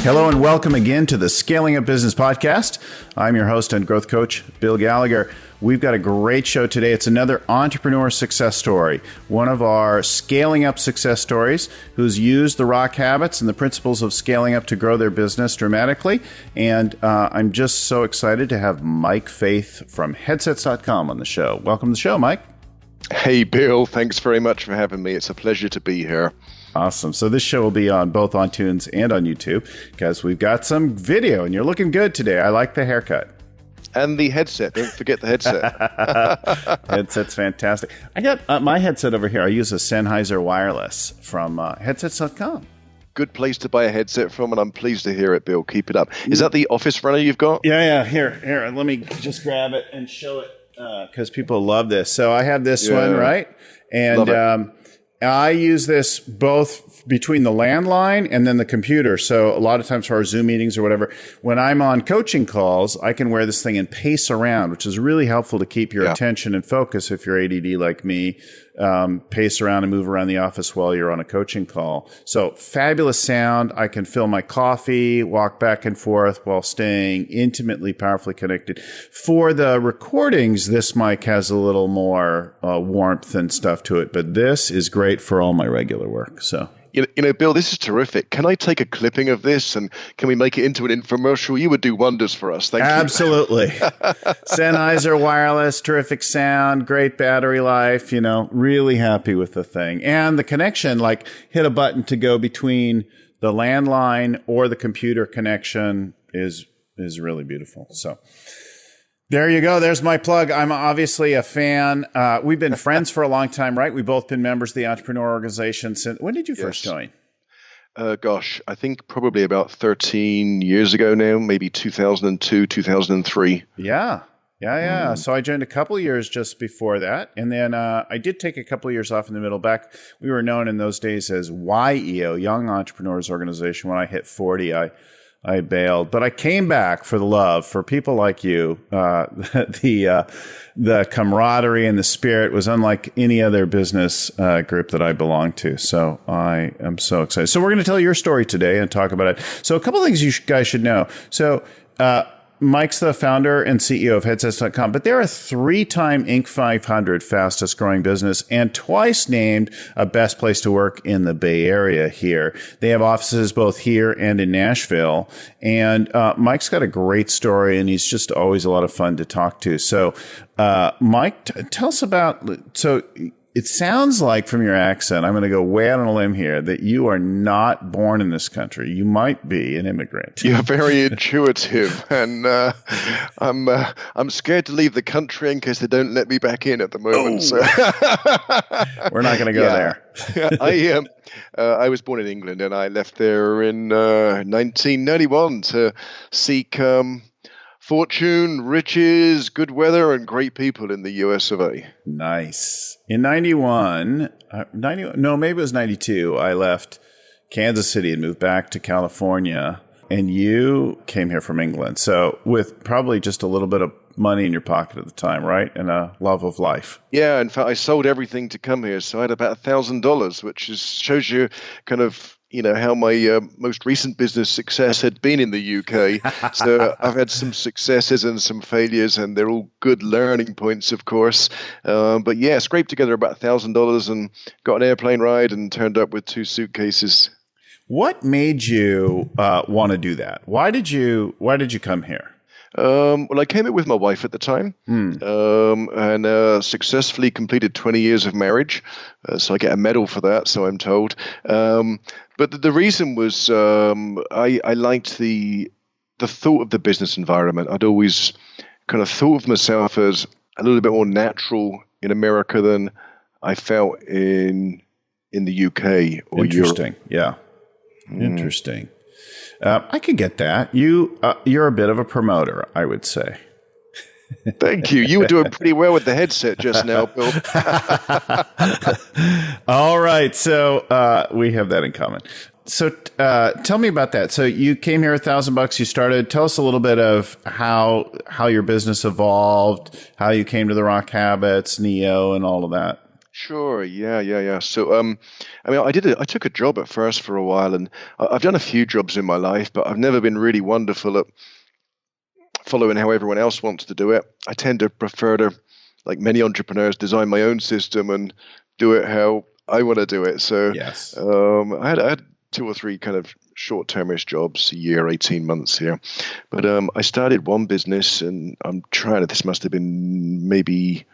Hello and welcome again to the Scaling Up Business Podcast. I'm your host and growth coach, Bill Gallagher. We've got a great show today. It's another entrepreneur success story, one of our scaling up success stories who's used the rock habits and the principles of scaling up to grow their business dramatically. And I'm just so excited to have Mike Faith from headsets.com on the show. Welcome to the show, Mike. Hey, Bill. Thanks very much for having me. It's a pleasure to be here. Awesome. So this show will be on both on iTunes and on YouTube because we've got some video and you're looking good today. I like the haircut. And the headset. Don't forget the headset. Headset's fantastic. I got my headset over here. I use a Sennheiser wireless from headsets.com. Good place to buy a headset from, and I'm pleased to hear it, Bill. Keep it up. Is that the Office Runner you've got? Yeah. Here. Let me just grab it and show it because people love this. So I have this one, right? And I use this both between the landline and then the computer. So a lot of times for our Zoom meetings or whatever, when I'm on coaching calls, I can wear this thing and pace around, which is really helpful to keep your attention and focus if you're ADD like me. Pace around and move around the office while you're on a coaching call. So fabulous sound. I can fill my coffee, walk back and forth while staying intimately, powerfully connected. For the recordings, this mic has a little more warmth and stuff to it, but this is great for all my regular work. So. You know, Bill, this is terrific. Can I take a clipping of this and can we make it into an infomercial? You would do wonders for us. Thank you. Absolutely. Sennheiser wireless, terrific sound, great battery life, really happy with the thing. And the connection, like hit a button to go between the landline or the computer connection is really beautiful. So there you go. There's my plug. I'm obviously a fan. We've been friends for a long time, right? We've both been members of the Entrepreneur Organization since. When did you first join? I think probably about 13 years ago now, maybe 2002, 2003. Yeah. So I joined a couple of years just before that. And then I did take a couple of years off in the middle. We were known in those days as YEO, Young Entrepreneurs Organization. When I hit 40, I bailed, but I came back for the love for people like you. The camaraderie and the spirit was unlike any other business group that I belong to. So I am so excited. So we're going to tell your story today and talk about it. So a couple of things you guys should know. So Mike's the founder and CEO of headsets.com, but they're a 3-time Inc. 500 fastest growing business and twice named a best place to work in the Bay Area here. They have offices both here and in Nashville. And Mike's got a great story and he's just always a lot of fun to talk to. So Mike, tell us about, it sounds like from your accent, I'm going to go way out on a limb here, that you are not born in this country. You might be an immigrant. You're very intuitive, and I'm scared to leave the country in case they don't let me back in at the moment. So. We're not going to go there. I was born in England, and I left there in 1991 to seek fortune, riches, good weather, and great people in the US of A. Nice. In 91, maybe it was 92, I left Kansas City and moved back to California, and you came here from England. So with probably just a little bit of money in your pocket at the time, right? And a love of life. Yeah, in fact, I sold everything to come here. So I had about $1,000, which shows you kind of how my most recent business success had been in the UK. So I've had some successes and some failures, and they're all good learning points, of course. But yeah, scraped together about $1,000 and got an airplane ride and turned up with 2 suitcases. What made you want to do that? Why did you come here? Well, I came here with my wife at the time and successfully completed 20 years of marriage. So I get a medal for that, so I'm told. But the reason was I liked the thought of the business environment. I'd always kind of thought of myself as a little bit more natural in America than I felt in the UK or Interesting. Europe. Yeah. Interesting. I could get that. You're a bit of a promoter, I would say. Thank you. You were doing pretty well with the headset just now, Bill. All right. So we have that in common. tell me about that. So you came here $1,000. You started. Tell us a little bit of how your business evolved, how you came to the Rock Habits, Neo, and all of that. Sure. Yeah. So, I took a job at first for a while, and I've done a few jobs in my life, but I've never been really wonderful at following how everyone else wants to do it. I tend to prefer to, like many entrepreneurs, design my own system and do it how I want to do it. So, Yes. I had 2 or 3 kind of short-termish jobs, a year, 18 months here. But I started one business, and this must have been maybe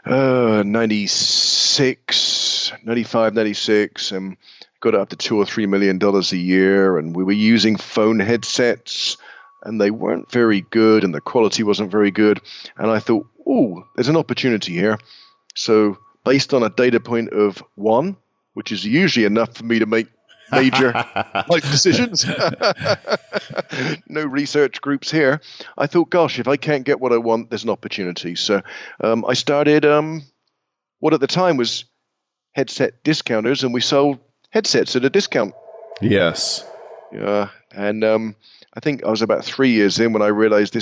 95, 96, and got it up to $2 or $3 million a year. And we were using phone headsets, and they weren't very good, and the quality wasn't very good. And I thought, oh, there's an opportunity here. So based on a data point of 1, which is usually enough for me to make major life decisions. No research groups here. I thought, gosh, if I can't get what I want, there's an opportunity. So I started what at the time was headset discounters, and we sold headsets at a discount. Yes. Yeah, and I think I was about 3 years in when I realized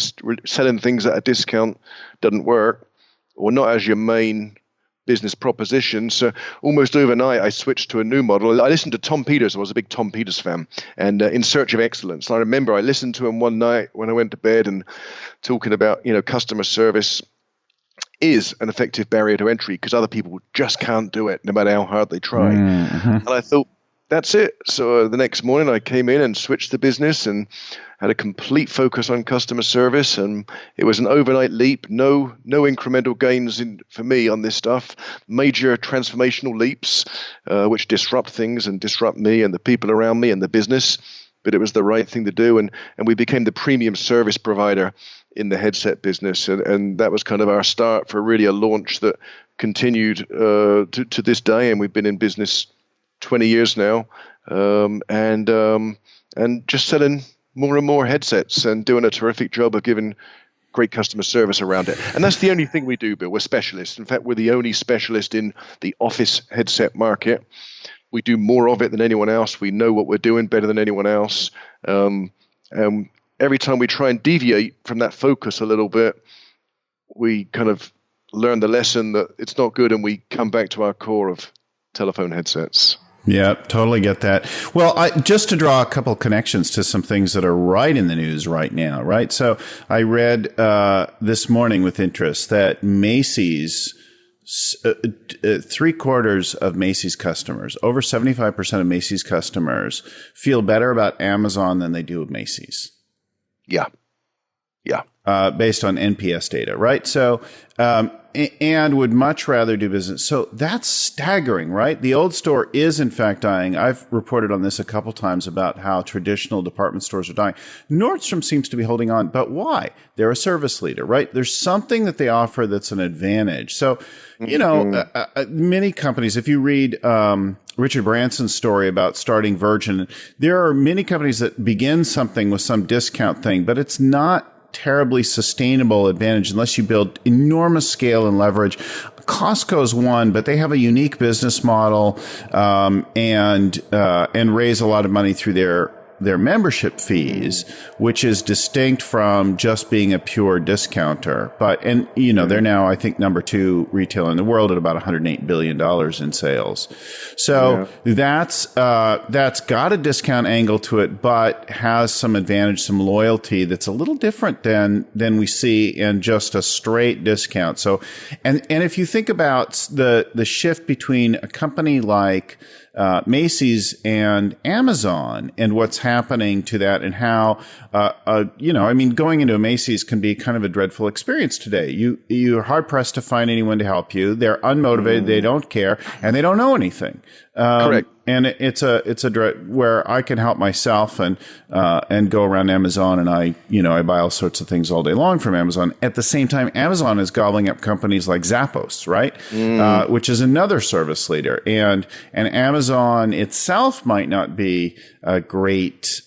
selling things at a discount doesn't work, or not as your main business proposition. So almost overnight, I switched to a new model. I listened to Tom Peters. I was a big Tom Peters fan, and In Search of Excellence. And I remember I listened to him one night when I went to bed, and talking about, customer service is an effective barrier to entry because other people just can't do it no matter how hard they try. Mm-hmm. And I thought, that's it. So the next morning I came in and switched the business and had a complete focus on customer service. And it was an overnight leap, no incremental gains for me on this stuff, major transformational leaps, which disrupt things and disrupt me and the people around me and the business. But it was the right thing to do. And we became the premium service provider in the headset business. And that was kind of our start for really a launch that continued to this day. And we've been in business 20 years now, and just selling more and more headsets and doing a terrific job of giving great customer service around it. And that's the only thing we do, Bill. We're specialists. In fact, we're the only specialist in the office headset market. We do more of it than anyone else. We know what we're doing better than anyone else. And every time we try and deviate from that focus a little bit, we kind of learn the lesson that it's not good, and we come back to our core of telephone headsets. Yeah, totally get that. Well, just to draw a couple connections to some things that are right in the news right now, right? So I read this morning with interest that Macy's, 3/4 of Macy's customers, over 75% of Macy's customers feel better about Amazon than they do with Macy's. Yeah. Based on NPS data, right? So, and would much rather do business. So that's staggering, right? The old store is in fact dying. I've reported on this a couple times about how traditional department stores are dying. Nordstrom seems to be holding on, but why? They're a service leader, right? There's something that they offer that's an advantage. So, many companies, if you read, Richard Branson's story about starting Virgin, there are many companies that begin something with some discount thing, but it's not terribly sustainable advantage unless you build enormous scale and leverage. Costco's one, but they have a unique business model, and raise a lot of money through their membership fees, which is distinct from just being a pure discounter. They're now, I think, number 2 retailer in the world at about $108 billion in sales. So that's got a discount angle to it, but has some advantage, some loyalty that's a little different than we see in just a straight discount. So, and if you think about the shift between a company like Macy's and Amazon and what's happening to that, and how, going into a Macy's can be kind of a dreadful experience today. You're hard pressed to find anyone to help you. They're unmotivated. They don't care, and they don't know anything. Correct. And it's a where I can help myself and go around Amazon, and I buy all sorts of things all day long from Amazon. At the same time, Amazon is gobbling up companies like Zappos, right? Which is another service leader, and Amazon itself might not be a great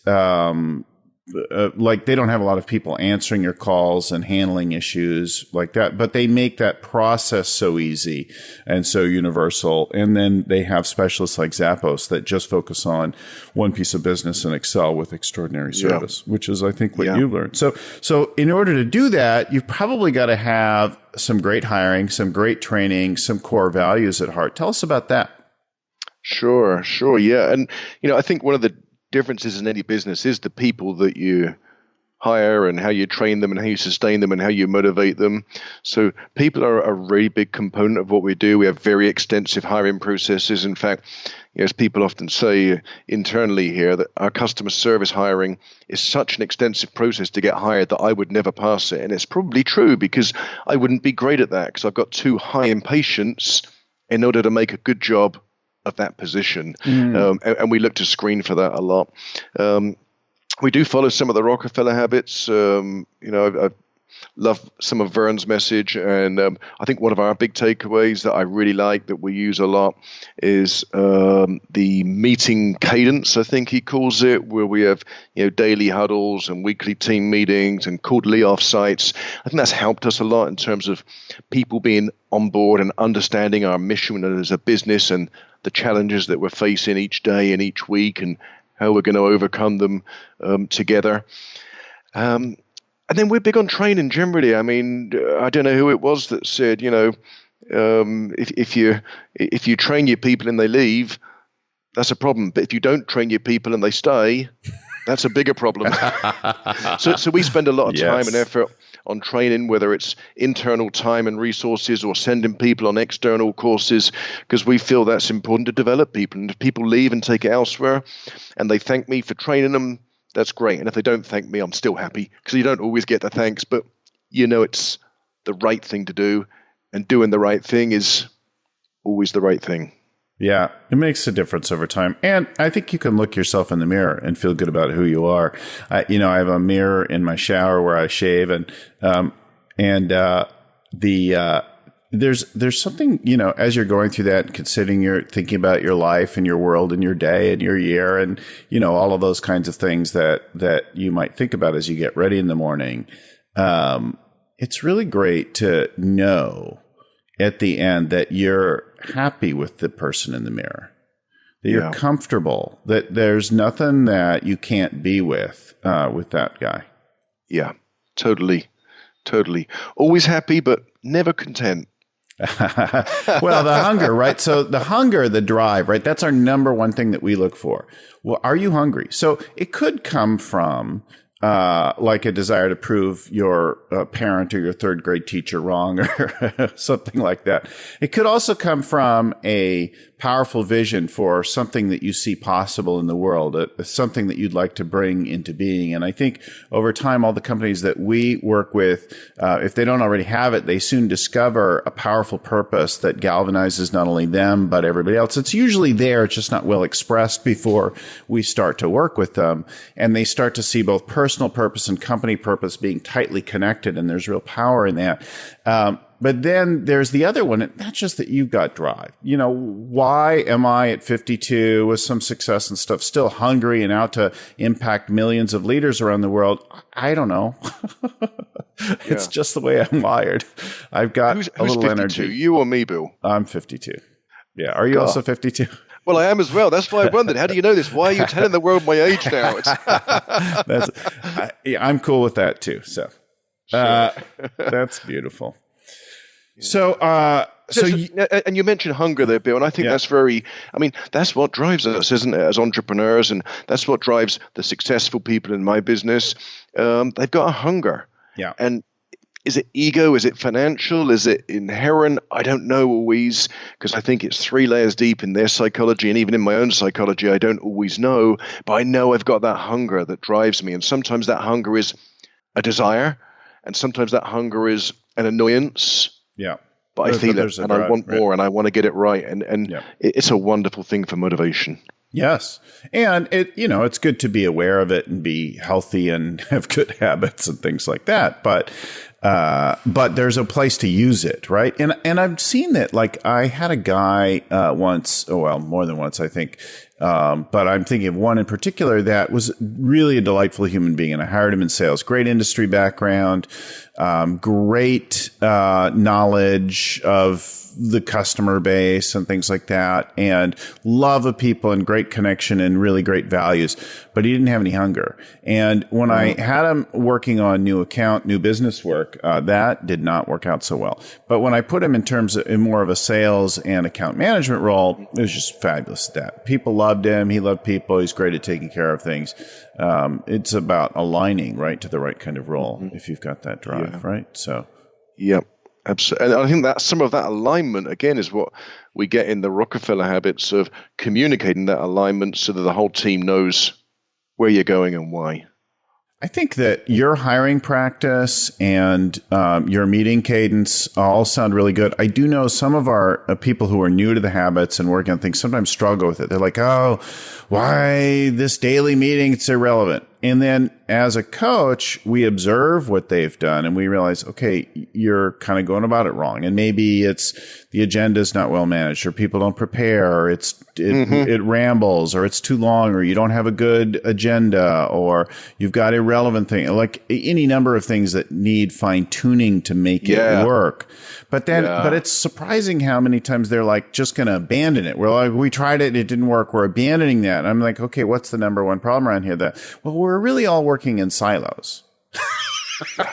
like they don't have a lot of people answering your calls and handling issues like that, but they make that process so easy and so universal. And then they have specialists like Zappos that just focus on one piece of business and excel with extraordinary service, which is, I think, what you learned. So in order to do that, you've probably got to have some great hiring, some great training, some core values at heart. Tell us about that. Sure. Yeah. And, I think one of the differences in any business is the people that you hire and how you train them and how you sustain them and how you motivate them. So people are a really big component of what we do. We have very extensive hiring processes. In fact, as people often say internally here, that our customer service hiring is such an extensive process to get hired that I would never pass it. And it's probably true, because I wouldn't be great at that, because I've got too high in patience in order to make a good job of that position. And we look to screen for that a lot. We do follow some of the Rockefeller habits. I love some of Vern's message. And I think one of our big takeaways that I really like, that we use a lot, is the meeting cadence, I think he calls it, where we have daily huddles and weekly team meetings and quarterly offsites. I think that's helped us a lot in terms of people being on board and understanding our mission as a business and the challenges that we're facing each day and each week and how we're going to overcome them together. And then we're big on training generally. I mean, I don't know who it was that said, if you train your people and they leave, that's a problem. But if you don't train your people and they stay, that's a bigger problem. So we spend a lot of time and effort on training, whether it's internal time and resources or sending people on external courses, because we feel that's important to develop people. And if people leave and take it elsewhere and they thank me for training them, that's great. And if they don't thank me, I'm still happy, because you don't always get the thanks, but it's the right thing to do. And doing the right thing is always the right thing. Yeah, it makes a difference over time. And I think you can look yourself in the mirror and feel good about who you are. I have a mirror in my shower where I shave, and there's something, as you're going through that and considering you're thinking about your life and your world and your day and your year and, all of those kinds of things that you might think about as you get ready in the morning. It's really great to know at the end that you're happy with the person in the mirror, that you're comfortable, that there's nothing that you can't be with that guy. Yeah, totally. Always happy, but never content. Well, the hunger, right? So the hunger, the drive, right? That's our number one thing that we look for. Well, are you hungry? So it could come from like a desire to prove your parent or your third grade teacher wrong or something like that. It could also come from a powerful vision for something that you see possible in the world, something that you'd like to bring into being. And I think over time, all the companies that we work with, if they don't already have it, they soon discover a powerful purpose that galvanizes not only them, but everybody else. It's usually there. It's just not well expressed before we start to work with them. And they start to see both personal purpose and company purpose being tightly connected. And there's real power in that. But then there's the other one. That's just that you've got drive. Why am I at 52 with some success and stuff still hungry and out to impact millions of leaders around the world? I don't know. It's just the way I'm wired. I've got a little 52? energy. You or me, Bill? I'm 52. Yeah. Are you also 52? Well, I am as well. That's why I wondered. How do you know this? Why are you telling the world my age now? I'm cool with that too. So that's beautiful. So, and you mentioned hunger there, Bill, and I think that's that's what drives us, isn't it, as entrepreneurs, and that's what drives the successful people in my business. They've got a hunger. Yeah. And is it ego? Is it financial? Is it inherent? I don't know always, because I think it's 3 layers deep in their psychology, and even in my own psychology, I don't always know, but I know I've got that hunger that drives me, and sometimes that hunger is a desire, and sometimes that hunger is an annoyance. Yeah. But I feel it, and I want more, and I want to get it right. And it's a wonderful thing for motivation. Yes. And it's good to be aware of it and be healthy and have good habits and things like that. But But there's a place to use it, right? And I've seen that. Like I had a guy once, more than once, I think. But I'm thinking of one in particular that was really a delightful human being, and I hired him in sales. Great industry background, great knowledge of the customer base and things like that, and love of people and great connection and really great values. But he didn't have any hunger. And when I had him working on new business work, that did not work out so well. But when I put him in more of a sales and account management role, it was just fabulous at that. People loved him. He loved people. He's great at taking care of things. It's about aligning right to the right kind of role if you've got that drive, right? So, yep. Absolutely. And I think that some of that alignment, again, is what we get in the Rockefeller habits of communicating that alignment so that the whole team knows where you're going and why. I think that your hiring practice and your meeting cadence all sound really good. I do know some of our people who are new to the habits and working on things sometimes struggle with it. They're like, oh, why this daily meeting? It's irrelevant. And then as a coach, we observe what they've done and we realize, okay, you're kind of going about it wrong. And maybe it's the agenda is not well managed, or people don't prepare, or it rambles, or it's too long, or you don't have a good agenda, or you've got irrelevant things, like any number of things that need fine tuning to make it work. But then, but it's surprising how many times they're like just going to abandon it. We're like, we tried it, it didn't work. We're abandoning that. And I'm like, okay, what's the number one problem around here? We're really all working in silos.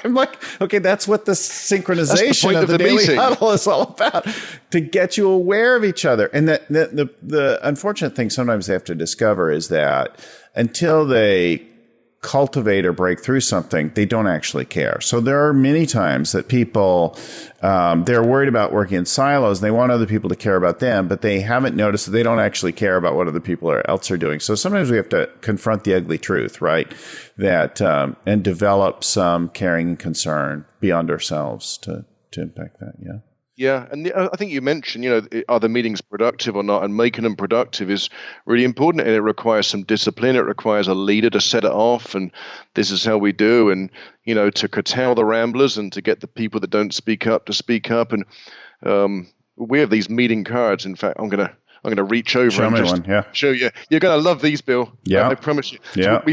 I'm like, okay, that's what the synchronization of the daily huddle is all about, to get you aware of each other. And the unfortunate thing sometimes they have to discover is that until they cultivate or break through something, they don't actually care. So there are many times that people, they're worried about working in silos. And they want other people to care about them, but they haven't noticed that they don't actually care about what other people else are doing. So sometimes we have to confront the ugly truth, right? That, and develop some caring and concern beyond ourselves to impact that. Yeah. Yeah, and I think you mentioned, are the meetings productive or not? And making them productive is really important, and it requires some discipline. It requires a leader to set it off, and this is how we do, and to curtail the ramblers and to get the people that don't speak up to speak up. And we have these meeting cards. In fact, I'm gonna reach over and just show you. You're gonna love these, Bill. Yeah, I promise you. Yeah, so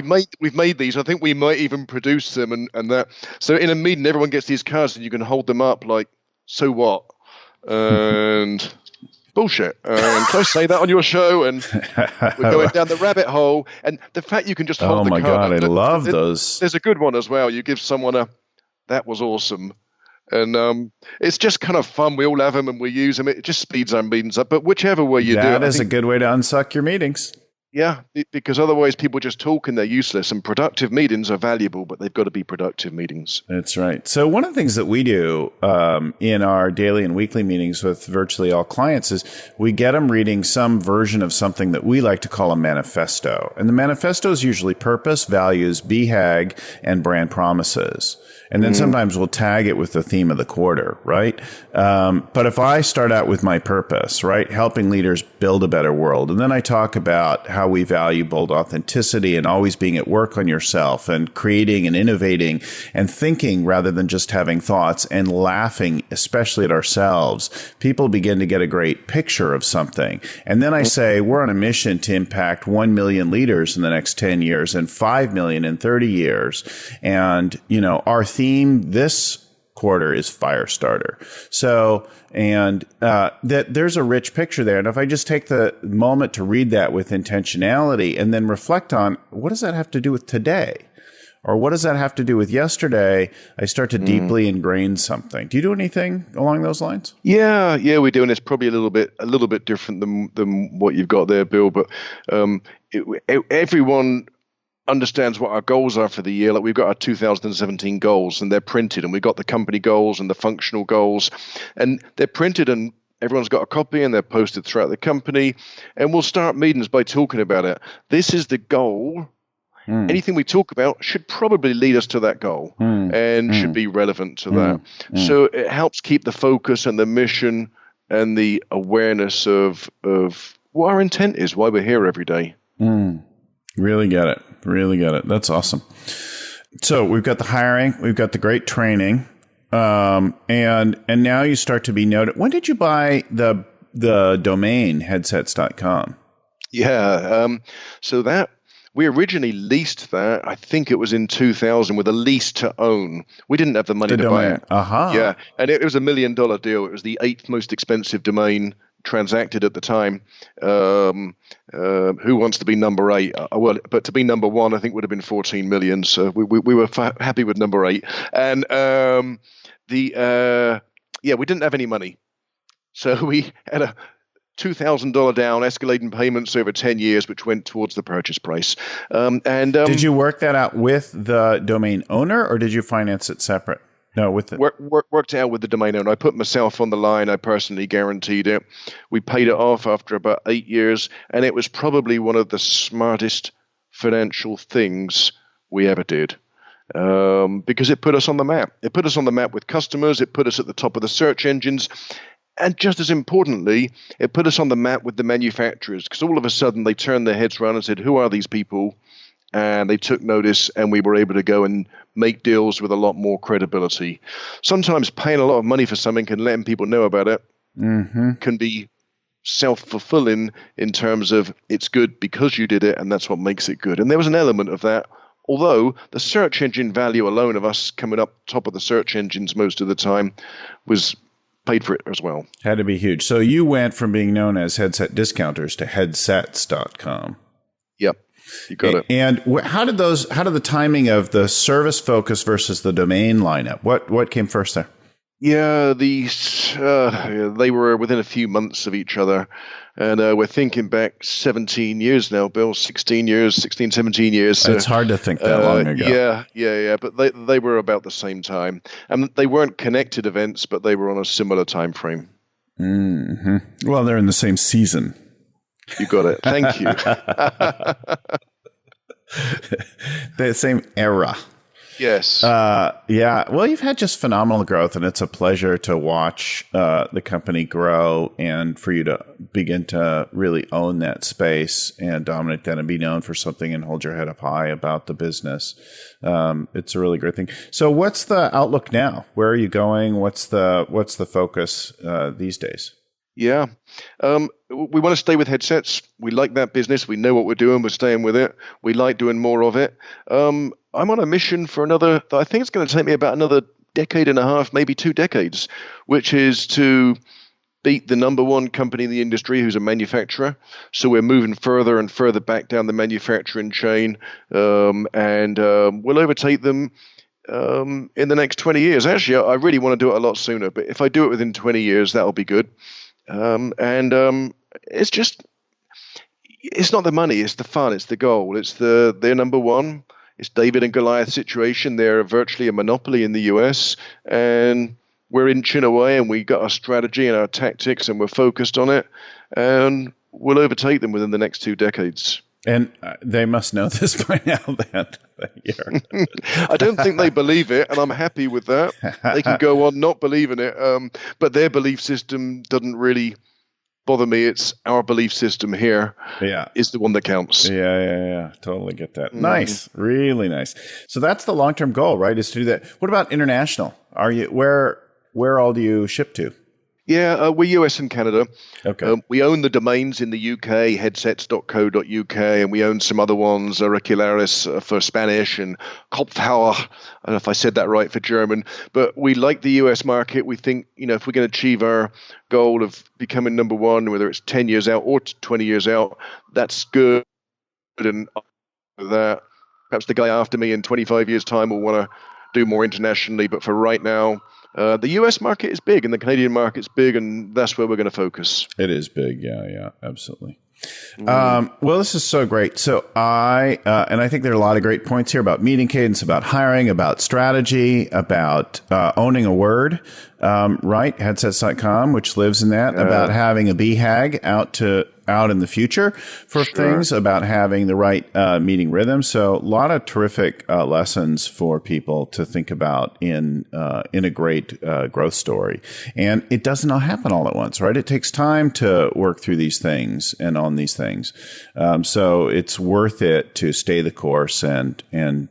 we've made these. I think we might even produce them and that. So in a meeting, everyone gets these cards, and you can hold them up like. So what? And bullshit. And can I say that on your show? And we're going down the rabbit hole. And the fact you can just hold the card. Oh my God, I love those. There's a good one as well. You give someone that was awesome. And it's just kind of fun. We all have them and we use them. It just speeds our meetings up. But whichever way you do it. That is a good way to unsuck your meetings. Yeah, because otherwise people just talk and they're useless. And productive meetings are valuable, but they've got to be productive meetings. That's right. So one of the things that we do in our daily and weekly meetings with virtually all clients is we get them reading some version of something that we like to call a manifesto. And the manifesto is usually purpose, values, BHAG, and brand promises. And then sometimes we'll tag it with the theme of the quarter, right? But if I start out with my purpose, right, helping leaders build a better world, and then I talk about how we value bold authenticity and always being at work on yourself and creating and innovating and thinking rather than just having thoughts and laughing, especially at ourselves, people begin to get a great picture of something. And then I say, we're on a mission to impact 1 million leaders in the next 10 years and 5 million in 30 years. And, our theme this quarter is Firestarter. So, and that there's a rich picture there. And if I just take the moment to read that with intentionality and then reflect on what does that have to do with today? Or what does that have to do with yesterday? I start to deeply ingrain something. Do you do anything along those lines? Yeah, we do, and it's probably a little bit different than what you've got there, Bill. But everyone understands what our goals are for the year. Like we've got our 2017 goals and they're printed, and we've got the company goals and the functional goals, and they're printed and everyone's got a copy and they're posted throughout the company. And we'll start meetings by talking about it. This is the goal. Anything we talk about should probably lead us to that goal and should be relevant to that. So it helps keep the focus and the mission and the awareness of what our intent is, why we're here every day. Really get it. That's awesome. So we've got the hiring, we've got the great training. And now you start to be noted. When did you buy the domain headsets.com? Yeah. So that we originally leased that. I think it was in 2000 with a lease to own. We didn't have the money to buy it. Yeah. And it was $1 million deal. It was the 8th most expensive domain transacted at the time. Who wants to be number 8? Well, but to be number 1, I think would have been 14 million. So we were happy with number 8. And we didn't have any money. So we had a $2,000 down, escalating payments over 10 years, which went towards the purchase price. Did you work that out with the domain owner, or did you finance it separate? No, with it. Worked out with the domain owner. I put myself on the line. I personally guaranteed it. We paid it off after about 8 years, and it was probably one of the smartest financial things we ever did. Because it put us on the map. It put us on the map with customers. It put us at the top of the search engines. And just as importantly, it put us on the map with the manufacturers, because all of a sudden they turned their heads around and said, who are these people? And they took notice, and we were able to go and make deals with a lot more credibility. Sometimes paying a lot of money for something and letting people know about it can be self-fulfilling in terms of it's good because you did it, and that's what makes it good. And there was an element of that, although the search engine value alone of us coming up top of the search engines most of the time was paid for it as well. Had to be huge. So you went from being known as Headset Discounters to headsets.com. Yep. You got it. And how did the timing of the service focus versus the domain line up? What came first there? Yeah, they were within a few months of each other. And we're thinking back 17 years now, Bill, 17 years. So, it's hard to think that long ago. Yeah. But they were about the same time. And they weren't connected events, but they were on a similar time frame. Mm-hmm. Well, they're in the same season. You got it. Thank you. The same era. Yes. Yeah. Well, you've had just phenomenal growth, and it's a pleasure to watch the company grow and for you to begin to really own that space and dominate that and be known for something and hold your head up high about the business. It's a really great thing. So what's the outlook now? Where are you going? What's the focus these days? Yeah. We want to stay with headsets. We like that business. We know what we're doing. We're staying with it. We like doing more of it. I'm on a mission for I think it's going to take me about another decade and a half, maybe 2 decades, which is to beat the number one company in the industry who's a manufacturer. So we're moving further and further back down the manufacturing chain, and we'll overtake them in the next 20 years. Actually, I really want to do it a lot sooner, but if I do it within 20 years, that'll be good. It's not the money, it's the fun, it's the goal, they're number one. It's David and Goliath situation. They're virtually a monopoly in the US, and we're inching away, and we got our strategy and our tactics, and we're focused on it, and we'll overtake them within the next 2 decades. And they must know this by now, then. I don't think they believe it, and I'm happy with that. They can go on not believing it, but their belief system doesn't really bother me. It's our belief system here is the one that counts. Yeah. Totally get that. Nice. Really nice. So that's the long-term goal, right, is to do that. What about international? Where all do you ship to? Yeah, we're US and Canada. Okay. We own the domains in the UK, headsets.co.uk, and we own some other ones, Auricularis for Spanish and Kopfhörer. I don't know if I said that right for German, but we like the US market. We think, if we're going to achieve our goal of becoming number one, whether it's 10 years out or 20 years out, that's good. And that perhaps the guy after me in 25 years' time will want to do more internationally, but for right now, the US market is big and the Canadian market is big, and that's where we're going to focus. It is big. Yeah, absolutely. Well, this is so great. So I think there are a lot of great points here about meeting cadence, about hiring, about strategy, about owning a word, right? Headsets.com, which lives in that, about having a BHAG out in the future for things, about having the right meeting rhythm. So a lot of terrific lessons for people to think about in a great growth story. And it doesn't all happen all at once, right? It takes time to work through these things and on these things. So it's worth it to stay the course and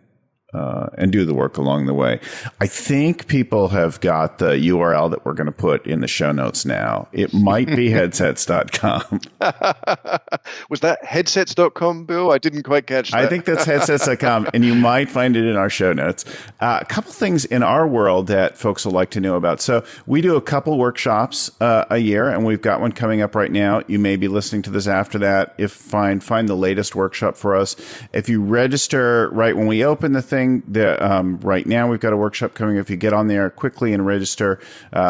and do the work along the way. I think people have got the URL that we're going to put in the show notes now. It might be headsets.com. Was that headsets.com, Bill? I didn't quite catch that. I think that's headsets.com, and you might find it in our show notes. A couple things in our world that folks will like to know about. So we do a couple workshops a year, and we've got one coming up right now. You may be listening to this after that. Find the latest workshop for us. If you register right when we open the thing, right now we've got a workshop coming. If you get on there quickly and register,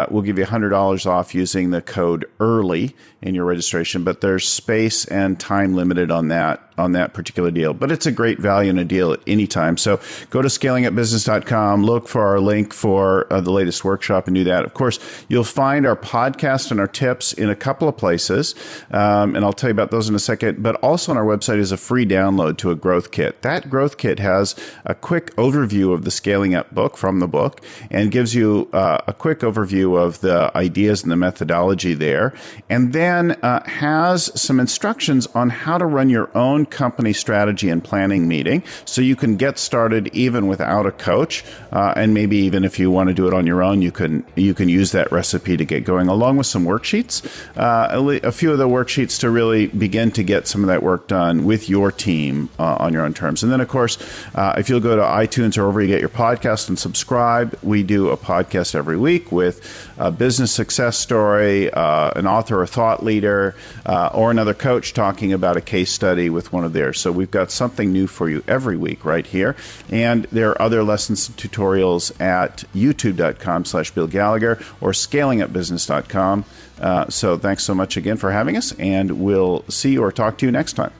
we'll give you $100 off using the code EARLY in your registration. But there's space and time limited on that particular deal. But it's a great value and a deal at any time. So go to scalingupbusiness.com, look for our link for the latest workshop and do that. Of course, you'll find our podcast and our tips in a couple of places. And I'll tell you about those in a second. But also on our website is a free download to a growth kit. That growth kit has a quick overview of the Scaling Up book from the book and gives you a quick overview of the ideas and the methodology there. And then has some instructions on how to run your own company strategy and planning meeting so you can get started even without a coach. And maybe even if you want to do it on your own, you can use that recipe to get going, along with some worksheets, a few of the worksheets to really begin to get some of that work done with your team on your own terms. And then, of course, if you'll go to iTunes or wherever you get your podcast and subscribe, we do a podcast every week with a business success story, an author or thought leader, or another coach talking about a case study with one of theirs. So we've got something new for you every week right here. And there are other lessons and tutorials at youtube.com/Bill Gallagher or scalingupbusiness.com. So thanks so much again for having us, and we'll see you or talk to you next time.